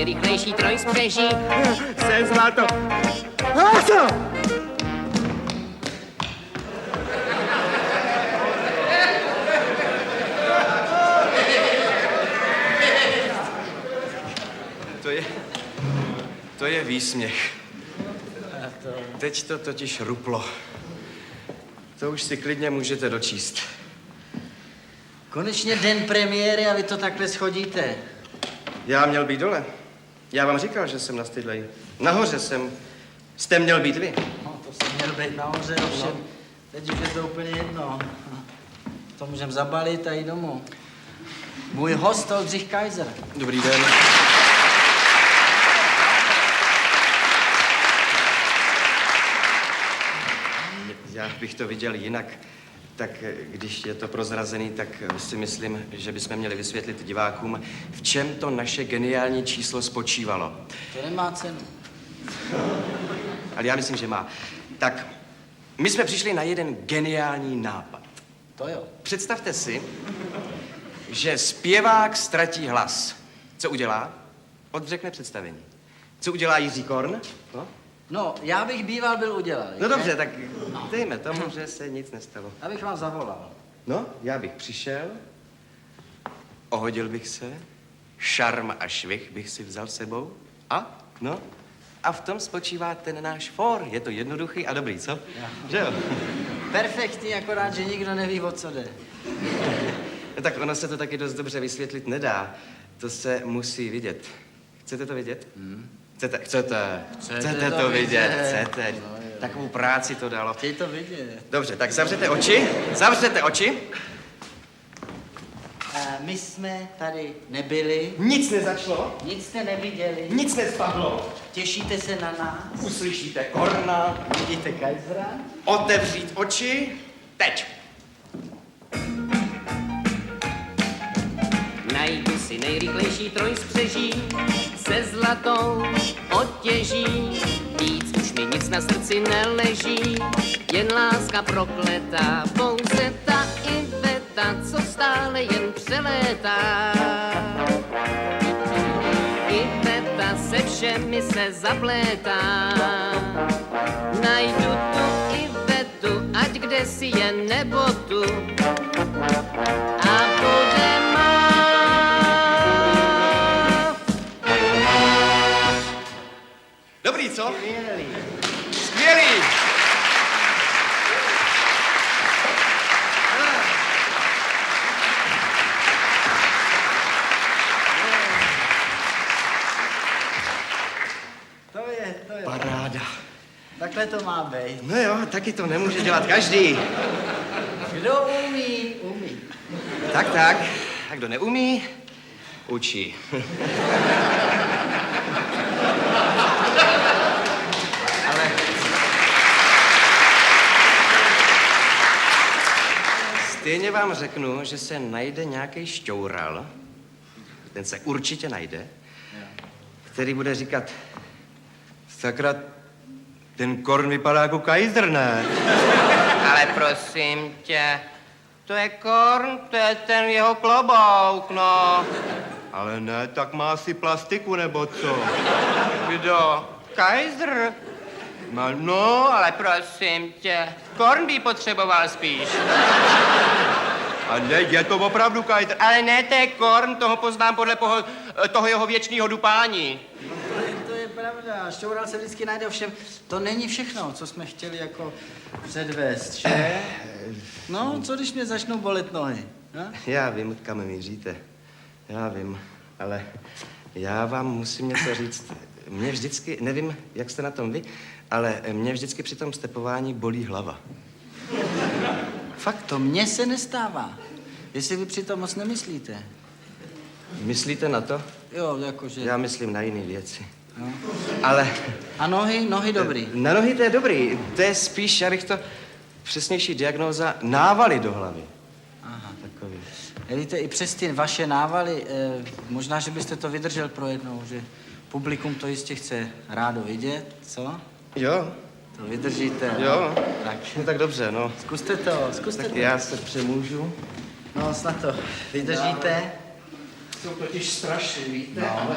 nejrychlejší trojspřeží. Jsem zlato. Hása! To je výsměch. Teď to totiž ruplo. To už si klidně můžete dočíst. Konečně den premiéry a vy to takhle schodíte. Já měl být dole. Já vám říkal, že jsem nastydlej. Nahoře jste měl být vy. No, to jsem měl být nahoře, ovšem. No. Teď už je to úplně jedno. To můžeme zabalit a jít domů. Můj host Oldřich Kaiser. Dobrý den. Já bych to viděl jinak. Tak když je to prozrazený, tak si myslím, že bychom měli vysvětlit divákům, v čem to naše geniální číslo spočívalo. To nemá cenu. Ale já myslím, že má. Tak, my jsme přišli na jeden geniální nápad. To jo. Představte si, že zpěvák ztratí hlas. Co udělá? Odřekne představení. Co udělá Jiří Korn? No, já bych býval byl udělal. No dobře, tak dejme tomu, že se nic nestalo. Abych vám zavolal. No, já bych přišel, ohodil bych se, šarm a švih bych si vzal sebou a v tom spočívá ten náš for. Je to jednoduchý a dobrý, co? Že jo? Perfektní, akorát, že nikdo neví, o co jde. No, tak ono se to taky dost dobře vysvětlit nedá. To se musí vidět. Chcete to vidět? Chcete to vidět. Chcete. No, takovou práci to dalo. Chtěj to vidět. Dobře, tak zavřete oči. My jsme tady nebyli. Nic nezačalo. Nic jste neviděli. Nic nespadlo. Těšíte se na nás. Uslyšíte Korna. Vidíte Kaisera. Otevřít oči. Teď. Najdu si nejrychlejší trojspřeží se zlatou otěží. Víc už mi nic na srdci neleží, jen láska prokletá, pouze ta Iveta, co stále jen přelétá. Iveta se všemi se zaplétá. Najdu tu Ivetu, ať kde si je nebo tu, a bude má. Dobrý, co? Skvělý. To je. Paráda. Takhle to má být. No jo, taky to nemůže dělat každý. Kdo umí, umí. Tak. A kdo neumí, učí. Ale stejně vám řeknu, že se najde nějaký šťoural, ten se určitě najde, který bude říkat, sakra, ten Korn vypadá jako Kaiser, ne? Ale prosím tě, to je Korn, to je ten jeho klobouk, no. Ale ne, tak má asi plastiku, nebo co? Kdo? Kaiser? No, Ale prosím tě, Korn by potřeboval spíš. a ne, je to opravdu Kaiser. Ale ne, to je Korn, toho poznám podle toho jeho věčného dupání. To je pravda, šťoural se vždycky najde, ovšem to není všechno, co jsme chtěli jako předvést, že? No, co když mě začnou bolet nohy? Ne? Já vím, kam míříte. Já vím, ale já vám musím něco říct. Mě vždycky, nevím, jak jste na tom vy, ale mě vždycky při tom stepování bolí hlava. Fakt, to mně se nestává. Jestli vy přitom moc nemyslíte. Myslíte na to? Jo, jakože... Já myslím na jiné věci. No. Ale... A nohy dobrý. Na nohy to je dobrý. To je spíš, já bych to přesnější diagnóza, návaly do hlavy. Aha. Takový. Víte, i přes ty vaše návaly, možná, že byste to vydržel pro jednou, že publikum to jistě chce rádo vidět, co? Jo. To vydržíte. Jo. No? Tak. No tak dobře, no. Zkuste to. Tak já se přemůžu. No, snad to vydržíte. Jsou totiž strašný, víte? No.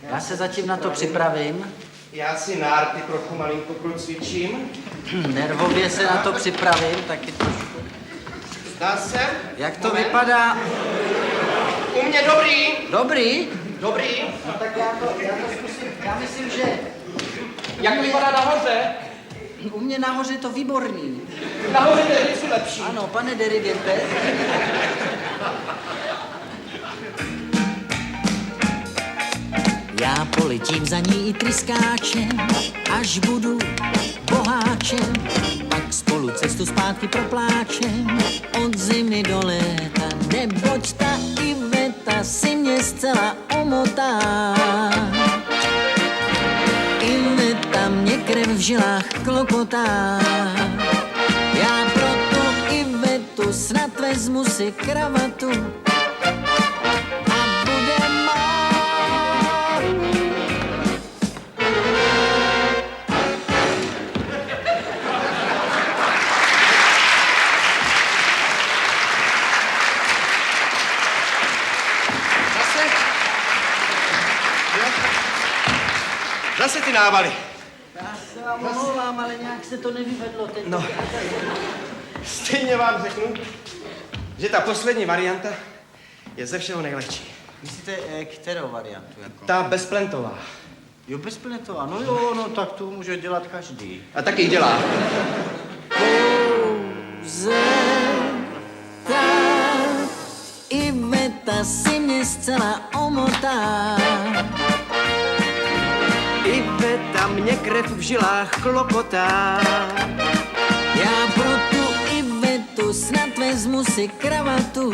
Já se zatím na to připravím. Já si nárty trochu malinko procvičím. Nervově se na to připravím, taky trošku. Zdá se? Jak to vypadá? U mě dobrý. Dobrý? Dobrý. No tak já to zkusím. Já myslím, že Jak to vypadá nahoře? u mě nahoře je to výborný. Nahoře to je vždycky lepší. Ano, pane dirigente. Já poletím za ní i tryskáčem, až budu boháčem, pak spolu cestu zpátky propláčem, od zimy do léta, neboť ta Iveta si mě zcela omotá. Iveta mě krev v žilách klokotá, já pro tu Ivetu snad vezmu si kravatu a bude má. Zase ty návaly. Já se vám omlouvám, ale nějak se to nevyvedlo teď. No. Stejně vám řeknu, že ta poslední varianta je ze všeho nejlehčí. Myslíte, kterou variantu? Jako? Ta bezplentová. Jo, bezpletová. No jo, no tak to může dělat každý. A taky ji dělá. Pouze ta Iveta si mě zcela omotá. Iveta mě krev v žilách klokotá. Já pro tu Ivetu snad vezmu si kravatu